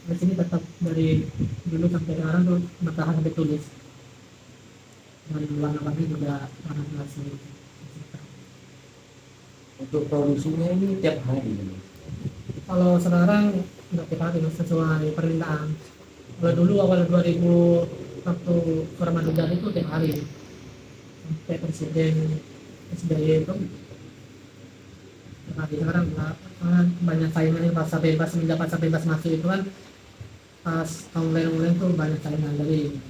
Di sini tetap dari dulu sampai sekarang tuh bertahan sampai tulis, dan warna-warni juga warna klasik. Untuk produksinya ini tiap hari gitu. Kalau sekarang nggak tiap hari Mas, sesuai permintaan. Kalau dulu awal 2000 waktu Ramadan itu tiap hari sampai presiden SBY itu tiap hari. Sekarang nggak, karena banyak saingannya. Pasar bebas, semenjak pasar bebas masuk itu kan, pas online tuh banyak saingan dari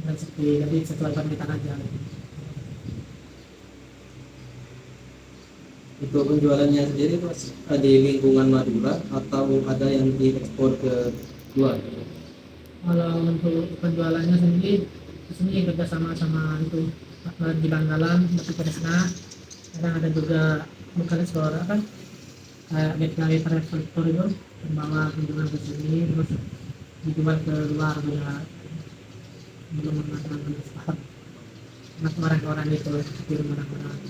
dan sepi, jadi sesuai permintaan aja. Untuk penjualannya sendiri Mas, di lingkungan Madura atau ada yang diekspor ke luar? Kalau untuk penjualannya sendiri, di sini kerja sama sama itu di Bangkalan, Batu Kresna. Kadang ada juga bukan ekspor apa, kayak gateway travel tour itu membawa kunjungan ke sini terus dijual ke luar juga, belum menggunakan ekspor. Mas orang-orang itu kirim orang-orang.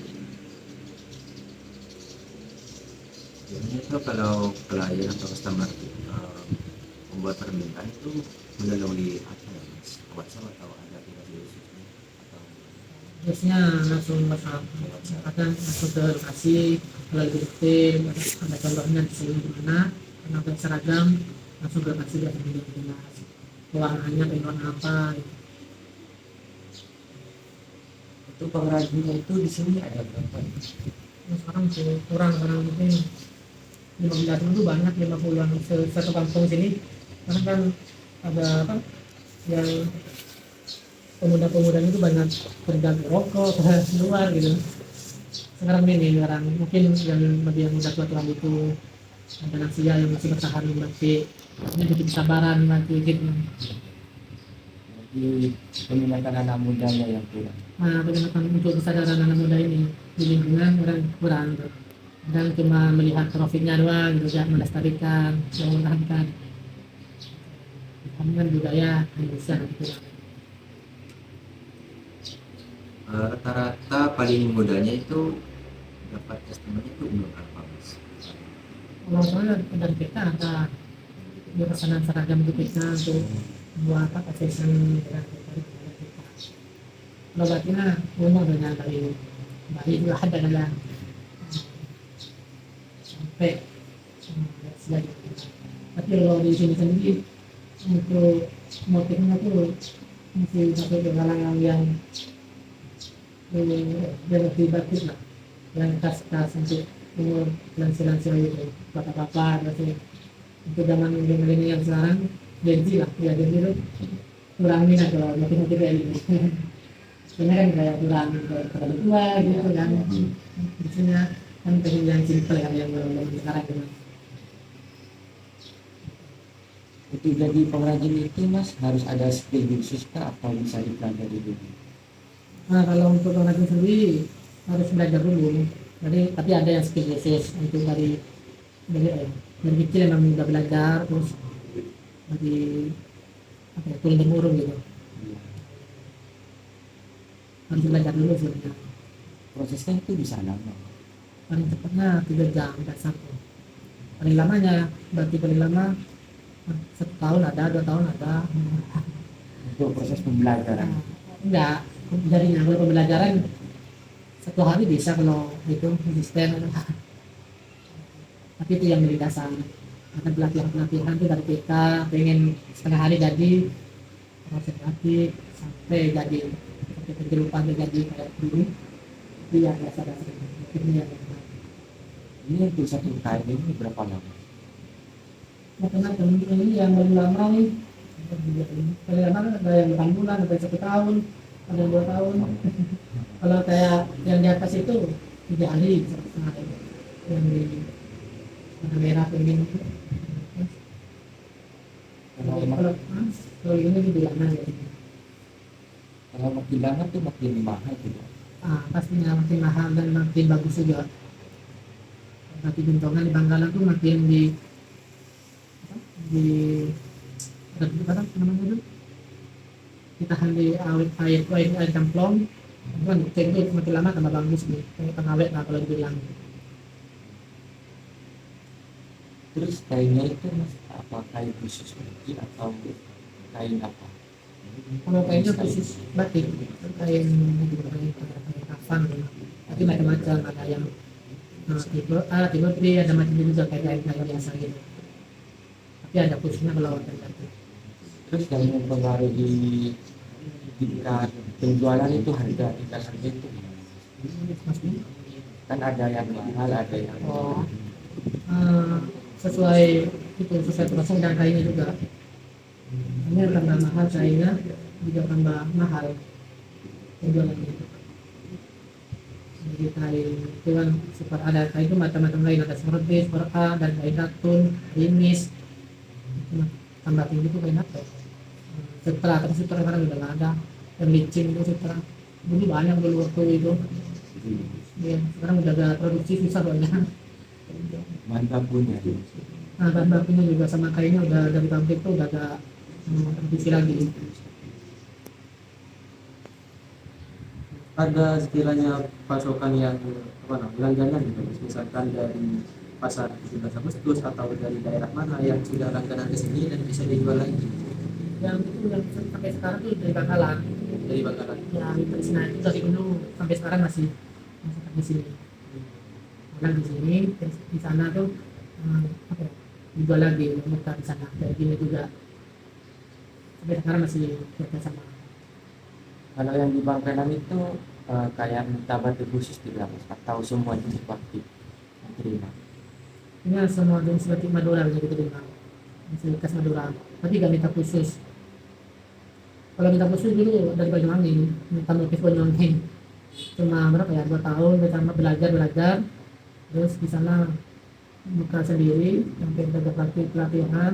Biasanya itu kalau klien atau customer membuat permintaan itu melalui apa ya Mas? WhatsApp atau ada aplikasi khususnya atau Biasanya langsung WhatsApp, kadang langsung ke lokasi. Kalau di tim ada contohnya di sini di mana karena ada seragam, langsung ke lokasi dia akan lihat jelas warnanya dan warna apa gitu. Untuk pengrajinnya itu di sini ada berapa? Nah, sekarang sih kurang, orang mungkin 15 itu banyak, 50-an satu kampung sini. Karena kan ada apa yang pemuda-pemuda itu banyak kerja rokok ke luar gitu. Sekarang ini orang mungkin yang lebih yang muda tua itu ada lansia yang masih bertahan membatik, ini butuh kesabaran nanti gitu. Jadi peminatan anak mudanya yang kurang. Nah, bagaimana untuk kesadaran anak muda ini di lingkungan orang kurang gitu. Dan cuma melihat profitnya doang gitu, tidak melestarikan, tidak mempertahankan kan budaya Indonesia gitu. rata-rata paling mudanya itu dapat customernya itu umur berapa Mas? Kalau soalnya dari kita ada di pesanan seragam itu kita untuk buat apa fashion dan kita. Kalau batinnya umur dengan dari juga ada dalam sampai selanjutnya. Tapi kalau di sini sendiri untuk motifnya tuh masih sampai ke kalangan yang lebih bagus lah, yang khas-khas untuk umur lansia-lansia itu, bapak-bapak masih. Untuk zaman milenial sekarang Gen Z lah, ya Gen Z itu kurang minat kalau motif-motif kayak gitu. Karena kan kayak kurang terlalu tua gitu kan. Biasanya kan pengen yang simple kan, yang belum sekarang gitu. Untuk jadi pengrajin itu Mas harus ada skill khusus kah atau bisa dipelajari dulu? Nah, kalau untuk pengrajin sendiri harus belajar dulu. Jadi tapi ada yang skill khusus untuk dari kecil memang udah belajar, terus dari apa ya, turun temurun gitu. Harus belajar dulu sebenarnya. Prosesnya itu bisa lama. Paling cepatnya 3 jam dan satu. Paling lamanya berarti paling lama 1 tahun ada, 2 tahun ada. Untuk proses pembelajaran. Enggak, jadinya kalau pembelajaran 1 hari bisa kalau itu konsisten. Tapi itu yang dari dasar. Akan pelatihan itu dari TK, pengen setengah hari jadi proses latih sampai jadi, sampai kejelupan jadi kayak dulu. Itu yang dasar-dasar ini yang Ini untuk satu kain ini berapa lama? macam-macam. Ini yang paling lama nih, paling lama kan ada yang 8 bulan, ada yang 1 tahun, ada yang 2 tahun. Kalau kayak yang di atas itu 3 hari, 1 setengah hari. Yang di warna merah pengen itu. Kalau Kalau ini di bulanan ya. kalau makin lama tuh makin mahal gitu. Pastinya makin mahal dan makin bagus juga. Tapi bentongan di Bangkalan tuh makin di apa namanya itu, ditahan di awet air camplong. Kan cek itu makin lama tambah bagus nih, kayak pengawet lah kalau dibilang. Terus kainnya itu mas apa kain khusus lagi atau kain apa? Kalau kainnya khusus batik, kain kain kafan, tapi macam-macam, ada yang tipe B, ada macam juga kain kain biasa gitu. Tapi ada khususnya kalau kain batik. Terus yang mempengaruhi tingkat penjualan itu tingkat harga itu Maksudnya, kan ada yang mahal ada yang oh, eh, sesuai sesuai proses dan kainnya juga. Ini tambah mahal kainnya, juga tambah mahal penjualannya. Jadi kain itu kan super, ada kain itu macam-macam kain, ada super B, super A, dan kain katun, rimis. Tambah tinggi itu kain apa? Sutra, tapi sutra sekarang udah nggak ada. Yang licin itu sutra. Dulu banyak dulu waktu itu. Ya, sekarang udah gak produksi, susah soalnya. bahan bakunya. Nah, bahan bakunya juga sama kainnya udah dari pabrik tuh udah gak produksi lagi. Ada sekiranya pasokan yang apa namanya langganan gitu, misalkan dari pasar 17 Agustus atau dari daerah mana yang sudah langganan ke sini dan bisa dijual lagi Yang itu yang sampai sekarang tuh dari Bangkalan. dari Bangkalan. Yang dari sini itu dari dulu sampai sekarang masih di sini. Kadang di sini, di sana tuh apa ya, dijual lagi mereka di sana. Kayak gini juga sampai sekarang masih kerja sama. Kalau yang di Bangkalan itu kayak minta batu khusus tidak mas atau semua jenis batik yang terima? Ini semua jenis batik Madura bisa diterima, masih khas Madura, tapi gak minta khusus. Kalau minta khusus dulu dari Banyuwangi, minta motif Banyuwangi, cuma berapa ya, 2 tahun bersama belajar, terus di sana buka sendiri, sampai ada pelatihan.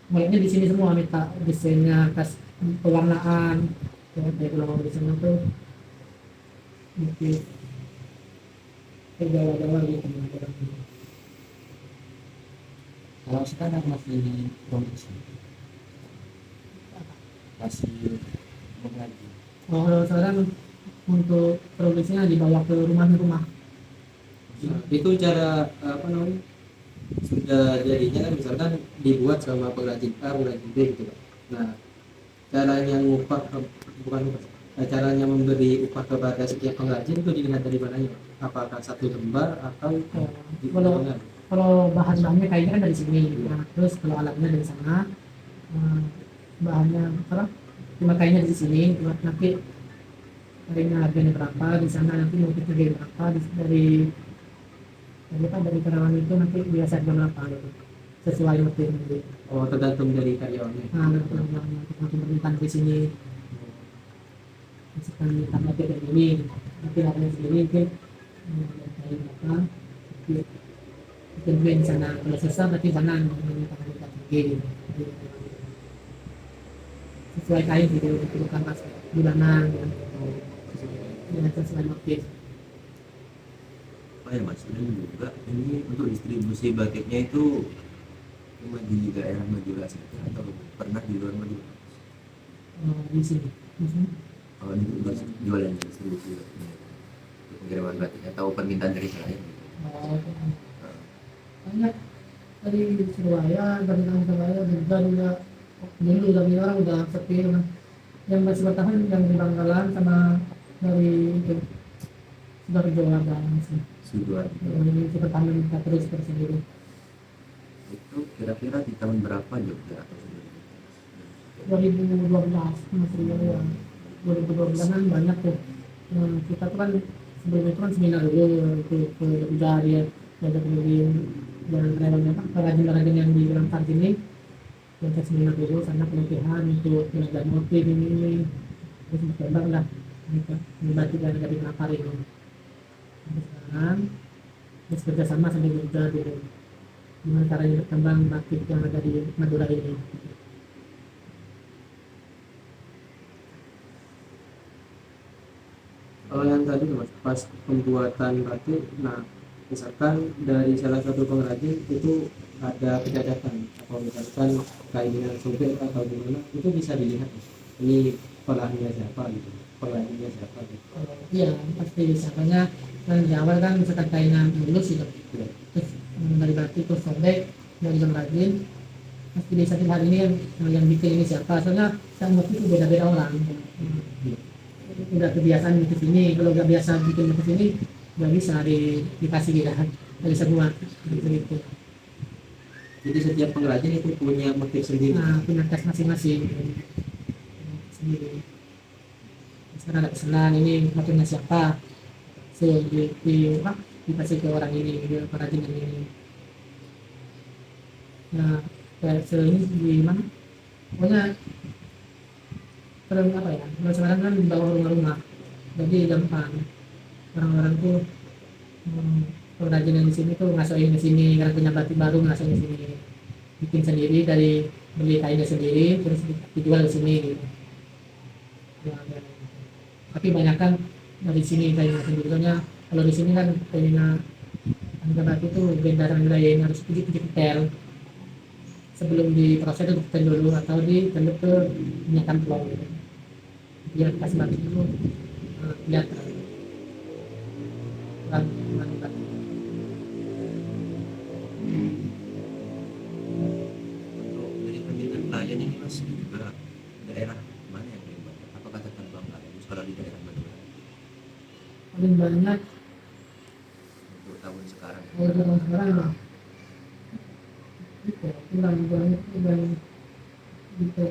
Mulainya di sini semua minta desainnya, kas pewarnaan, ya, kayak kalau di sana tuh motif kayak Jawa-Jawa gitu. Kalau sekarang masih produksi masih mengaji. Kalau sekarang untuk produksinya dibawa ke rumah. Nah, itu cara apa namanya sudah jadinya kan misalkan dibuat sama pengrajin A, pengrajin B gitu kan. Nah, caranya ngupah bukan upah, caranya memberi upah kepada setiap pengrajin itu dilihat dari mananya, apakah satu lembar atau di Kalau potongan. kalau bahan-bahannya kayaknya kan dari sini, nah, terus kalau alatnya dari sana, eh, bahannya apa? Cuma kayaknya dari sini, nanti kayaknya harganya berapa di sana, nanti motifnya dari berapa dari karyawan itu nanti biasa harga berapa gitu, sesuai motif nanti. Oh, tergantung dari karyawannya. Nah, nanti permintaan di sini, misalkan minta motif dari ini, nanti harganya segini mungkin dari berapa, nanti di sana. Kalau susah berarti sana minta tinggi gitu. Sesuai kain gitu, bukan pas bulanan gitu. Ya, sesuai motif. Oh ya mas, ini juga ini untuk distribusi batiknya itu cuma di daerah Madura saja atau pernah di luar Madura? Di sini. Kalau di luar jualan distribusi batiknya untuk pengiriman batik atau permintaan dari selain gitu. Banyak dari Surabaya, dari Surabaya juga dulu dari orang udah sepi kan. Yang masih bertahan yang di Bangkalan sama dari itu sudah berjualan banget sih. Sudah Ini kita tanam kita terus sendiri. itu kira-kira di tahun berapa Jogja atau sebelumnya? 2012 masih ya. 2012 kan banyak tuh. Kita tuh kan sebelum itu kan seminar dulu ke Jogja ya, belajar keliling jalan raya apa perajin-perajin yang di Langkat sini. Kita seminar dulu sana pelatihan untuk belajar motif ini terus berkembang lah kita membantu dari Makassar ini. Sampai sekarang terus kerjasama sampai Jogja dulu. Gimana caranya berkembang batik yang ada di Madura ini. Kalau yang tadi mas, pas pembuatan batik, nah misalkan dari salah satu pengrajin itu ada kecacatan atau misalkan kainnya sobek atau gimana, itu bisa dilihat Mas. Ini pelahannya siapa gitu, pengrajinnya siapa gitu. Iya pasti bisa, karena kan di awal kan misalkan kainan mulus gitu, Ya. terus dari batik terus sobek, dari pengrajin. Pasti desa hari ini yang bikin ini siapa, soalnya saya motif itu beda-beda orang. Udah kebiasaan ke sini, kalau nggak biasa bikin ke sini nggak bisa dikasih gitu kan, nggak bisa buat gitu. Jadi setiap pengrajin itu punya motif sendiri. Nah, punya tes masing-masing sendiri. Misalnya ada pesanan ini motifnya siapa, so dikasih ke orang ini, ke pengrajin yang ini. Nah, kayak ini di mana? Pokoknya kalau apa ya? Kalau sekarang kan di bawah rumah-rumah, jadi gampang orang-orang tuh pengrajin yang di sini tuh ngasuhin ke sini, karena punya batik baru ngasuhin ke sini, bikin sendiri dari beli kainnya sendiri terus dijual ke sini gitu. Ya, ya. Tapi banyak kan dari sini kainnya sendiri, soalnya kalau di sini kan kainnya harga batik itu gendaran lain harus dipetel sebelum diproses itu dipetel dulu atau diteluk ke minyak kamplong gitu. Biar pas batik itu kelihatan kurang batik. Untuk dari permintaan klien ini Mas juga daerah mana yang paling banyak? Apakah tetap Bangka Belitung kalau di daerah Madura Paling banyak untuk tahun sekarang? kalau zaman sekarang ya itu kurang banyak dan gitu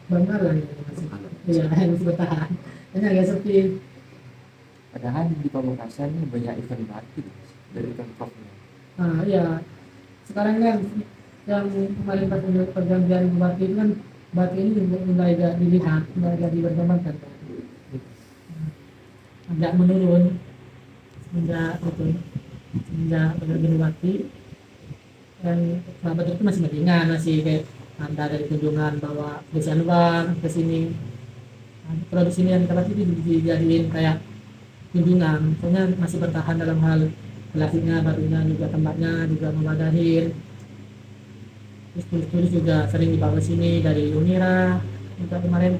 Bangkalan ya masih ya masih bertahan hanya agak sepi. Padahal di Pamekasan ini banyak event batik dari Pemprovnya. Nah ya sekarang kan yang kemarin pas pergantian batik itu kan batik ini mulai gak dilihat, mulai gak diperdebatkan kan. Agak menurun semenjak pergantian batik, dan kerabat itu masih mendingan, masih kayak anda dari kunjungan bawa desa luar ke sini. Nah, kalau di sini yang tempat itu dijadiin kayak kunjungan, soalnya masih bertahan dalam hal klasiknya, barunya juga tempatnya juga memadahin. Terus turis-turis juga sering dibawa sini dari Unira. Juga kemarin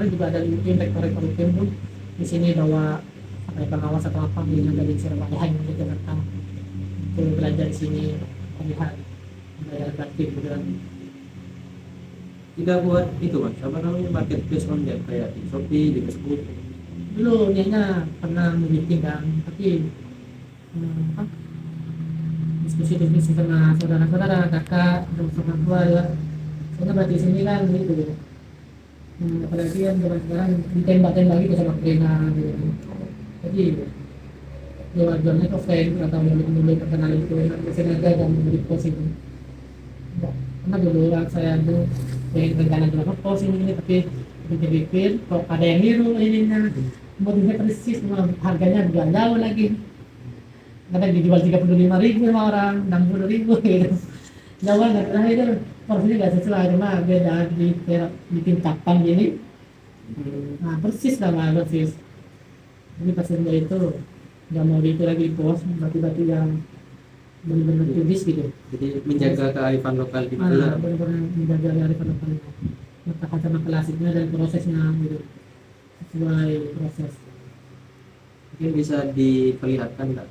juga ada UIN, rektor-rektor UIN pun di sini bawa apa ya, pengawas atau apa yang dari Surabaya yang di Jakarta untuk belajar di sini, melihat belajar batik gitu kan. Tidak buat itu Mas, apa namanya, marketplace online kayak di Shopee, di Facebook. Dulu niatnya pernah membikin kan, tapi apa, diskusi sama saudara-saudara, kakak, dan sama tua ya. Soalnya batik sini kan gitu. Apalagi kan zaman sekarang ditembak-tembak gitu sama kerengan gitu. Jadi jual-jualnya ke offline atau mulut-mulut terkenal itu sengaja dan memberi pos itu. Karena dulu saya tuh pengen rencana jual pos ini tapi pikir-pikir kok ada yang niru ininya, modelnya persis, harganya juga jauh lagi. Kadang dijual 35.000 sama orang, 60.000 gitu. Jauh banget. Nah itu porsinya nggak sesuai, cuma beda bikin kapan gini. Nah persis sama persis. Jadi pas beli itu nggak mau itu lagi di pos, batu-batu yang benar-benar tulis gitu. Jadi menjaga kearifan lokal di Mana mana. benar-benar menjaga kearifan lokalnya, bertahan sama klasiknya dan prosesnya gitu, sesuai proses. Mungkin bisa diperlihatkan nggak,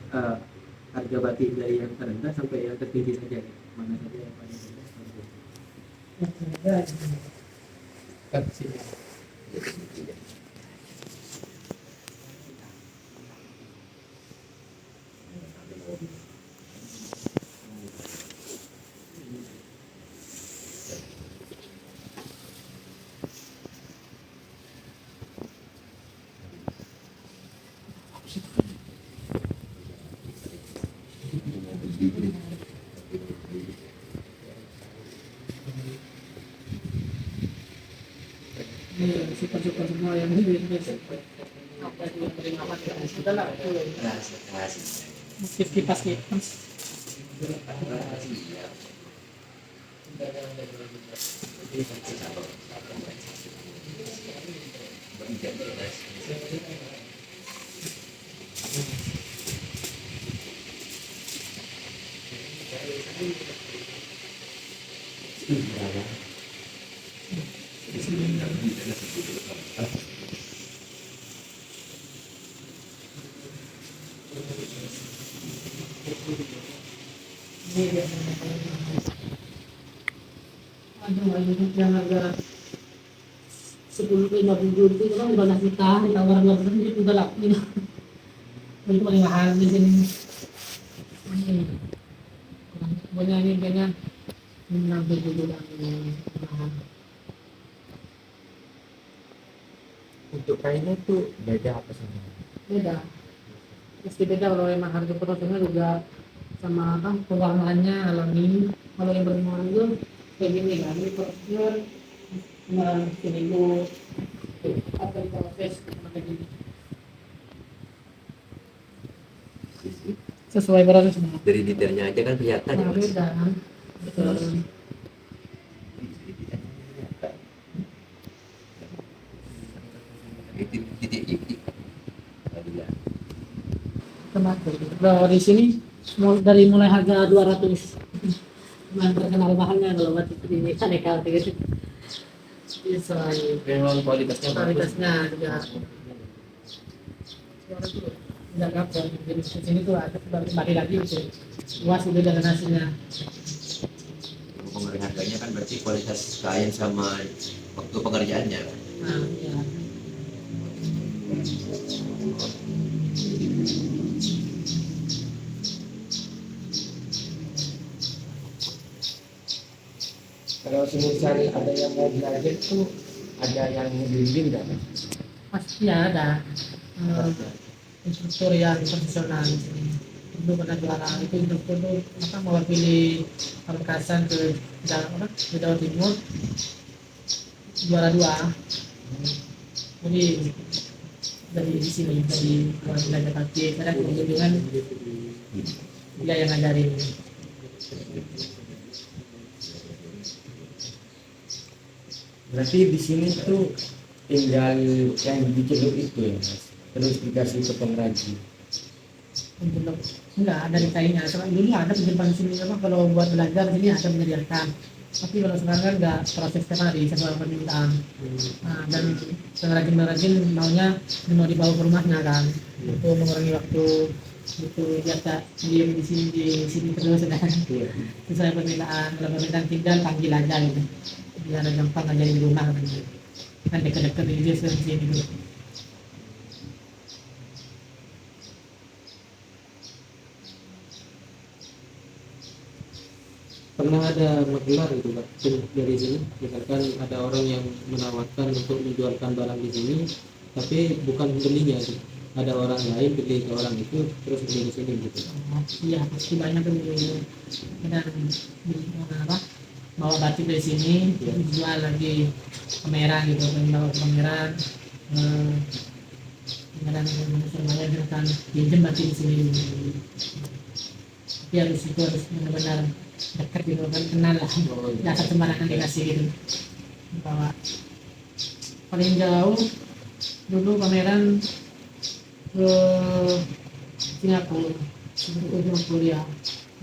harga batik dari yang terendah sampai yang tertinggi saja, mana saja yang paling rendah? Ya, Kan sini. ini super semua yang ini apa itu yang paling aman ya sudah lah itu kipas kipas. Ini dia yang paling aman. yang harga 10 ke 15 itu kan udah nasi tahan tawaran 12 itu udah laku gitu. Itu paling mahal di sini. Ini pokoknya ini kayaknya mengambil dulu yang mahal. Untuk kainnya tuh beda apa sama? Beda, meski beda kalau emang harga potongnya juga sama apa pewarnaannya alami. Kalau yang berwarna itu kayak gini kan, ini prosedur seminggu atau proses kayak gini sesuai beratnya semua. Dari detailnya aja kan kelihatan ya Nah, mas. beda kan. Betul. Titik-titik. Adilah. Kalau di sini dari mulai harga 200 yang terkenal mahalnya kalau buat ini kan ekal gitu. Jadi selain Memang kualitasnya bagus. kualitasnya juga tidak gampang. Jadi di sini tuh ada kembali lagi gitu. Luas itu dengan hasilnya. Pengaruh harganya kan berarti kualitas kain sama waktu pengerjaannya. Nah, ya. Kalau semisal ada yang mau belajar tuh ada yang membimbing nggak? Pasti ada instruktur yang profesional di sini. Dulu pernah juara itu instruktur tuh apa mewakili Pamekasan ke Jawa Timur juara 2. Jadi dari di sini dari belajar kaki ada kunjungan dia yang ngajarin. Berarti di sini tuh tinggal yang dicelup itu ya mas, terus dikasih ke pengrajin. Untuk enggak ada di kainnya. Soalnya dulu ada penjempan sini apa kalau buat belajar sini ada menyediakan. Tapi kalau sekarang kan enggak prosesnya tadi sesuai permintaan. Nah, dan pengrajin-pengrajin maunya mau dibawa ke rumahnya kan. Itu mengurangi waktu itu biasa diem di sini terus kan. Sesuai permintaan. Kalau permintaan tinggal panggil aja gitu. Biar gampang ngajarin di rumah kan. Kan dekat-dekat ini dia sering sini dulu. Pernah ada magelar gitu Pak dari sini, misalkan ada orang yang menawarkan untuk menjualkan barang di sini tapi bukan belinya gitu. Ada orang lain beli ke orang itu terus beli di sini gitu. Iya pasti banyak tuh dan apa bawa batik dari sini dijual lagi pameran gitu kan bawa ke pameran pameran semuanya kan pinjam batik di sini tapi harus itu harus benar-benar dekat gitu kan kenal lah dasar sembarangan dikasih gitu bawa paling jauh dulu pameran ke Singapura sebelum kuliah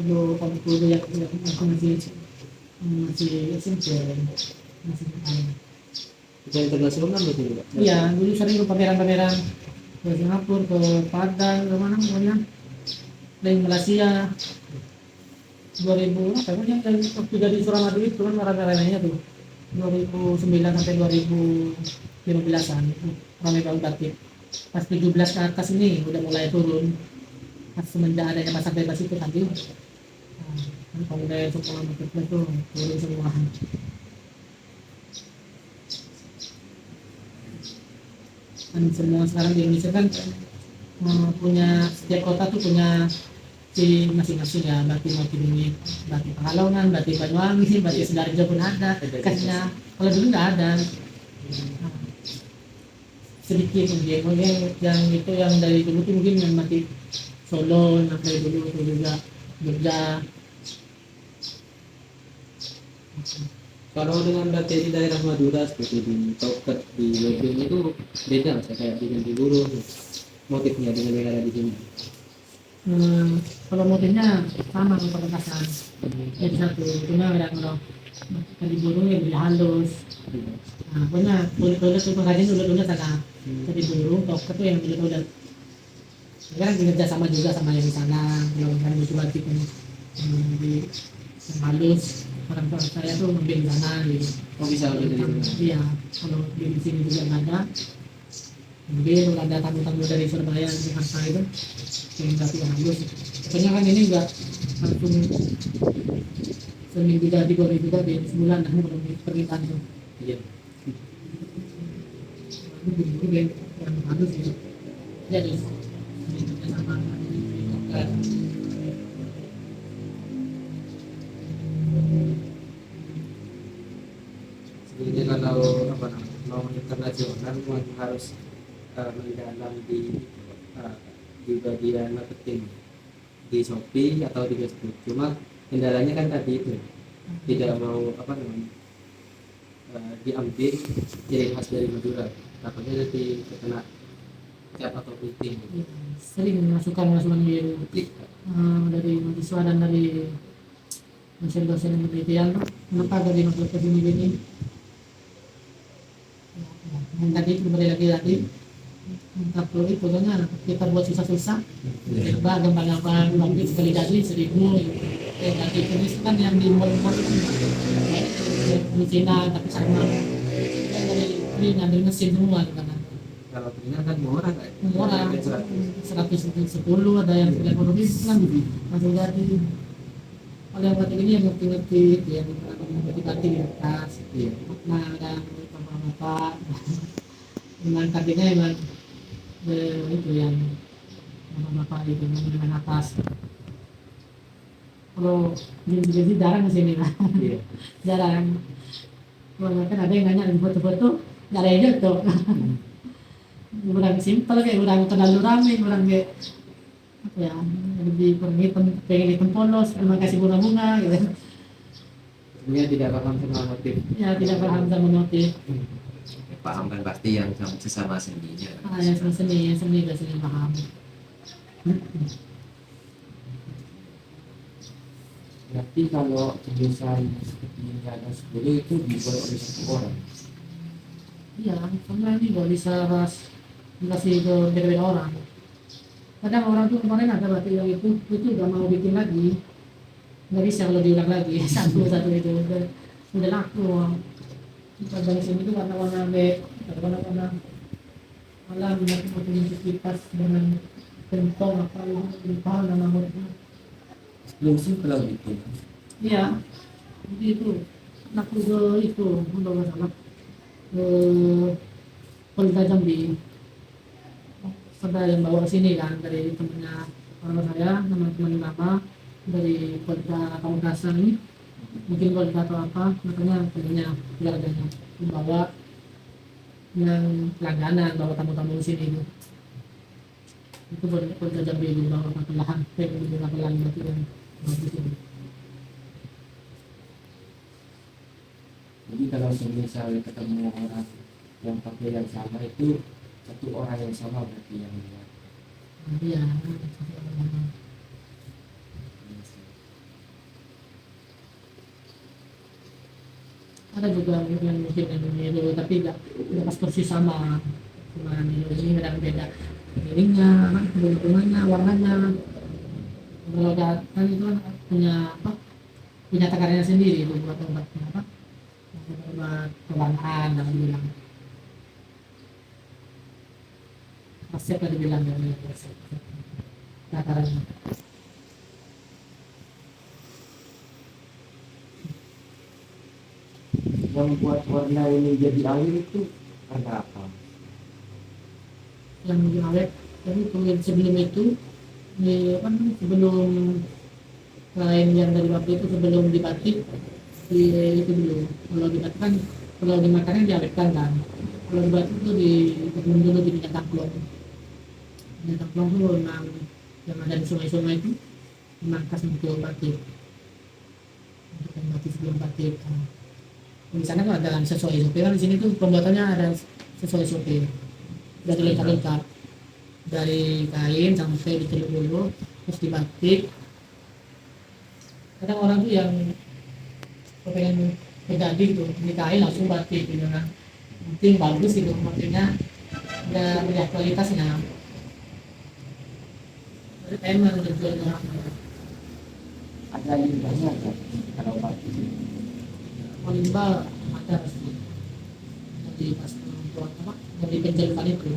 dulu kami kuliah aku masih SMP masih Itu internasional betul Pak? iya dulu sering ke pameran-pameran ke Singapura ke Padang ke mana pokoknya dari Malaysia 2000 apa yang dari waktu jadi Suramadu itu kan merah-merahnya tuh 2009 sampai 2015an itu ramai banget batik pas 17 ke atas ini udah mulai turun pas semenjak adanya pasar bebas itu tadi kan kalau udah sekolah marketplace tuh turun semua kan semua sekarang di Indonesia kan punya setiap kota tuh punya si masing-masing ya batik ini batik Pekalongan, batik Banyuwangi, batik Sidoarjo pun ada kasihnya kalau dulu nggak ada. Nah, sedikit mungkin yang itu yang dari dulu tuh mungkin yang batik Solo yang dari dulu itu juga Jogja. Kalau dengan batik di daerah Madura seperti di Toket, di Wedding itu beda mas, kayak di Jatiburung motifnya dengan yang ada di sini. Kalau motifnya sama dengan perkasan jadi satu cuma ada kalau di burung ya lebih halus. Nah pokoknya kulit-kulit itu pengrajin udah sana jadi burung toket tuh yang udah sekarang bekerja sama juga sama yang di sana kalau kan butuh batik yang di yang halus orang tua saya tuh ngambil di sana gitu. Oh bisa ambil dari sana. Iya, kalau di sini juga nggak ada. Mungkin kalau ada tamu-tamu dari Surabaya Jakarta itu yang tapi halus. Pokoknya kan ini enggak langsung seminggu jadi 2 minggu jadi sebulan lah kalau permintaan itu. Iya. Itu yang halus itu. Jadi ini kerja sama kan. Sebenarnya kalau apa namanya mau internasional memang harus mendalam uh, di bagian marketing di Shopee atau di Facebook. Cuma kendalanya kan tadi itu tidak mau apa namanya diambil ciri khas dari Madura. Takutnya nanti terkena cap atau printing. Iya, sering masukan dari mahasiswa dan dari dosen-dosen penelitian kenapa dari masuk ke sini gini yang tadi itu kembali lagi untuk itu pokoknya kita buat susah-susah coba gampang-gampang bangkit sekali jadi 1.000 tadi jenis kan yang di mall-mall di Cina tapi sama kan dari ini ngambil mesin semua kan Kalau punya kan murah kan? murah 110 ada yang 90 kan langsung jadi kalau yang batik ini yang ngerti-ngerti yang ngerti-ngerti di atas Iya. nah dan bapak-bapak memang tadinya emang itu yang bapak-bapak itu yang atas kalau jadi jarang di sini lah Iya. jarang kalau kan ada yang nanya di foto-foto nggak ada yang jatuh kurang simpel kayak kurang terlalu ramai kurang kayak apa ya lebih pengen hitam polos terima kasih bunga-bunga gitu Sebenarnya tidak paham sama motif. ya tidak paham sama motif Paham kan pasti yang sesama seninya. yang seni gak seni paham Berarti kalau tulisan seperti ini ada 10 itu dibuat oleh 1 orang. iya karena ini nggak bisa dikasih ke beda-beda orang kadang orang tuh kemarin ada batik yang itu udah mau bikin lagi nggak bisa kalau diulang lagi satu itu udah laku dari sini tuh warna-warna warna-warna malam motif kipas dengan kentong apa itu lupa nama motifnya Eksklusif kalau bikin. iya jadi itu laku ke itu udah nggak salah ke Polda Jambi ada yang bawa ke sini kan dari temennya orang saya teman-teman lama dari Polda Pamekasan ini mungkin Polda atau apa makanya temennya keluarganya membawa yang langganan bawa tamu-tamu ke sini itu Polda Jambi dibawa ke lahan dibawa ke lahan berarti yang bagus ini Jadi kalau misalnya ketemu orang yang pakai yang sama itu 1 orang yang sama berarti yang buat. iya ada juga yang mungkin yang niru tapi nggak pas persis sama cuma niru ini beda miringnya bentukannya warnanya kalau kan itu kan punya apa punya takarannya sendiri itu buat obatnya apa obat pewarnaan dalam bilang resep tadi bilang dari resep takarannya Yang buat warna ini jadi air itu karena apa? yang awet jadi sebelum itu di apa namanya, sebelum kain yang dari waktu itu sebelum dibatik di itu dulu kalau dibatik kan kalau dimakan kan diawetkan kan kalau dibatik itu sebelum dulu di minyak tamplong itu memang yang ada di sungai-sungai itu memang khas untuk batik sebelum batik di sana tuh ada sesuai SOP kan di sini tuh pembuatannya ada sesuai SOP dari lengkap-lengkap dari kain sampai dicelup dulu terus dibatik kadang orang tuh yang pengen jadi tuh nikahin langsung batik gitu kan penting bagus gitu maksudnya ada melihat kualitasnya jadi emang terjual orang Ada limbahnya kan kalau pakai. kalau limbah ada pasti dari pas orang apa dari penjalukan itu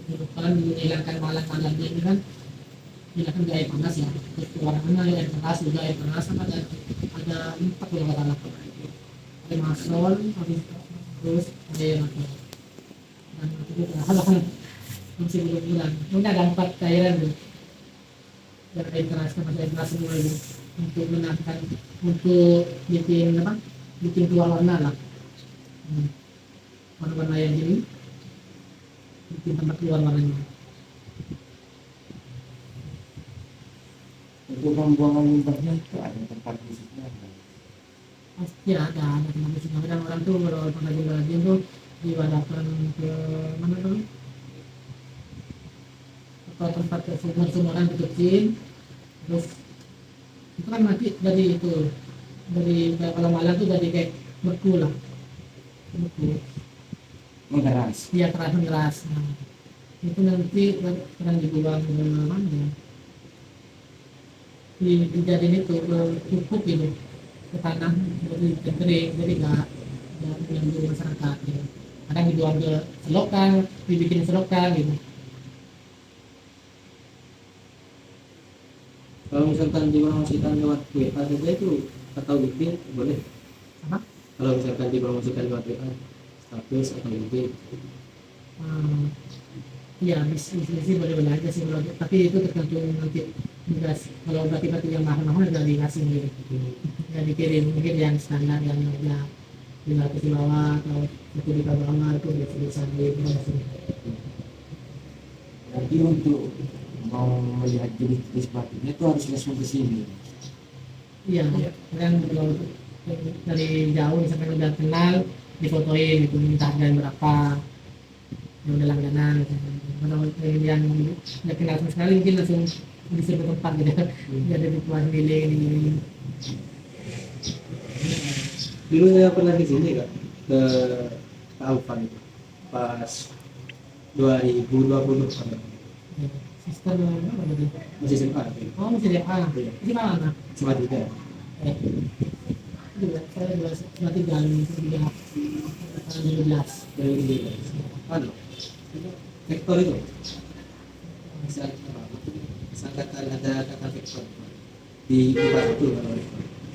penjalukan menghilangkan malam-malamnya ini kan hilangkan gaya panas ya terus keluarannya air keras juga air panas kan ada empat kalau nggak salah ada masol habis terus ada yang apa dan itu hal masih belum bulan mungkin ada 4 cairan tuh dan air keras sama air keras semua itu untuk menangkan untuk bikin apa bikin keluar warna lah warna-warna yang ini bikin tempat keluar warnanya. Untuk pembuangan limbahnya itu ada tempat khususnya nggak? Pasti ada tempat khususnya kadang orang tuh kalau pengrajin tuh diwadahkan ke mana tuh atau tempat ke sumur-sumuran kecil terus itu kan nanti dari itu dari kalau malam tuh jadi kayak beku lah beku Mengeras. dia keras nah, itu nanti kadang dibuang ke mana ya dijadiin itu ke pupuk gitu ke tanah jadi kering jadi nggak mengganggu masyarakat gitu. Kadang dibuang ke selokan dibikin selokan gitu. Kalau misalkan dipromosikan lewat WA saja itu atau bikin boleh. Apa? Kalau misalkan dipromosikan lewat WA status atau bikin Iya, bisnis boleh-boleh aja sih kalau tapi itu tergantung nanti dikasih kalau berarti yang mahal-mahal udah dikasih gitu ya dikirim mungkin yang standar yang ya 500 di bawah atau itu di bawah itu bisa dipromosi. Jadi untuk mau melihat jenis-jenis batiknya itu harus langsung ke sini. Iya, kan kalau dari jauh misalkan udah kenal difotoin gitu minta harga berapa yang udah langganan gitu. Kalau yang nggak kenal sama sekali mungkin langsung disuruh tempat gitu jadi dibuat milih ini dulu saya pernah ke sini kak ke Taufan itu pas 2020 sistem apa tadi masih SMA oh masih dia di mana SMA 3 juga saya juga cuma tinggal tiga 2012 dari aduh vektor itu bisa angkatan ada kata vektor di IPA itu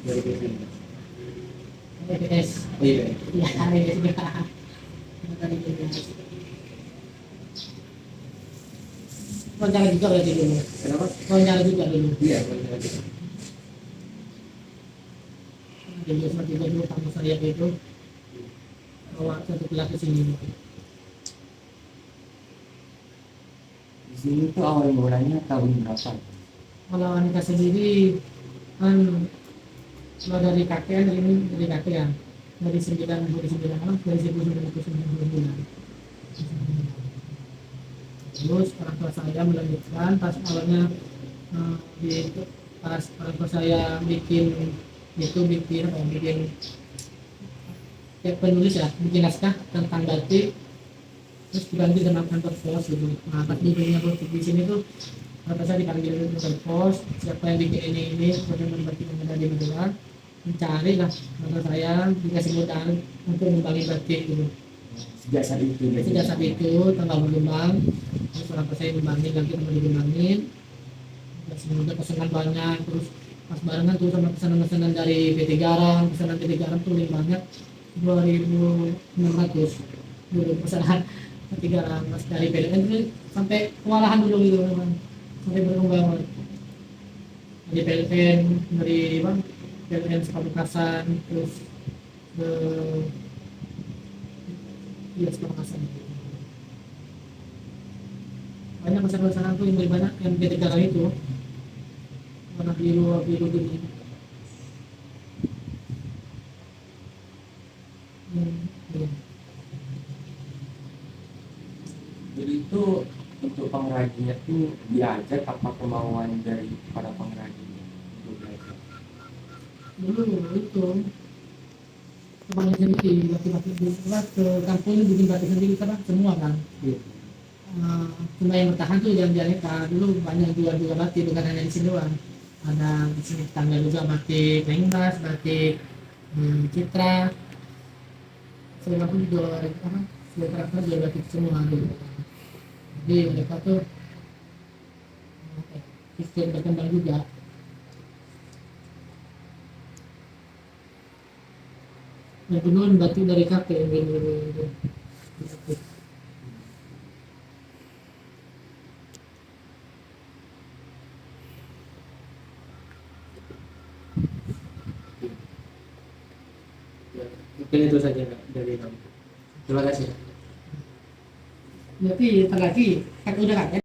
dari vektor EPS oh iya iya EPS juga dari EPS wawancara juga berarti dulu kenapa wawancara juga dulu iya kalau gitu jadi seperti itu dulu kamu saya itu bawa satu kelas ke sini Di sini tuh awal mulanya tahun berapa? kalau Anika sendiri kan kalau dari kakek dari kakek ya dari 9 dari 1999 terus orang tua saya melanjutkan pas awalnya pas orang tua saya bikin kayak penulis ya bikin naskah tentang batik terus dibantu sama kantor pos gitu nah pas dibikinnya di sini tuh kata saya dipanggil ke kantor pos siapa yang bikin ini kemudian batik yang ada di Magelang mencari lah kata saya dikasih modal untuk ngembangin batik gitu Sejak saat itu tanggal berkembang terus orang tua saya ngembangin lagi sama dikembangin semoga pesanan banyak terus pas barengan tuh sama pesanan-pesanan dari PT Garam pesanan PT Garam tuh lebih banyak 2.600 pesanan PT Garam pas dari PLN itu sampai kewalahan dulu gitu memang sampai berkembang dari PLN dari apa PLN Pamekasan terus ke Pamekasan banyak pesanan-pesanan tuh yang lebih banyak yang PT Garam itu warna biru gini iya. Jadi itu untuk pengrajinnya tuh diajak apa kemauan dari para pengrajinnya untuk belajar? Dulu itu semuanya sendiri laki-laki di ke kampung bikin batik sendiri kan semua kan cuma yang bertahan tuh yang dianeka dulu banyak jual batik bukan hanya di sini doang ada di sini tetangga juga batik Lenggas batik Citra selama pun juga apa karakter juga relatif semua gitu. Jadi mereka tuh apa ya, sistem berkembang juga. Yang kedua batu dari kakek yang gitu. Ya, mungkin itu saja Kak, dari kami. Terima kasih. Berarti lagi kan udah kan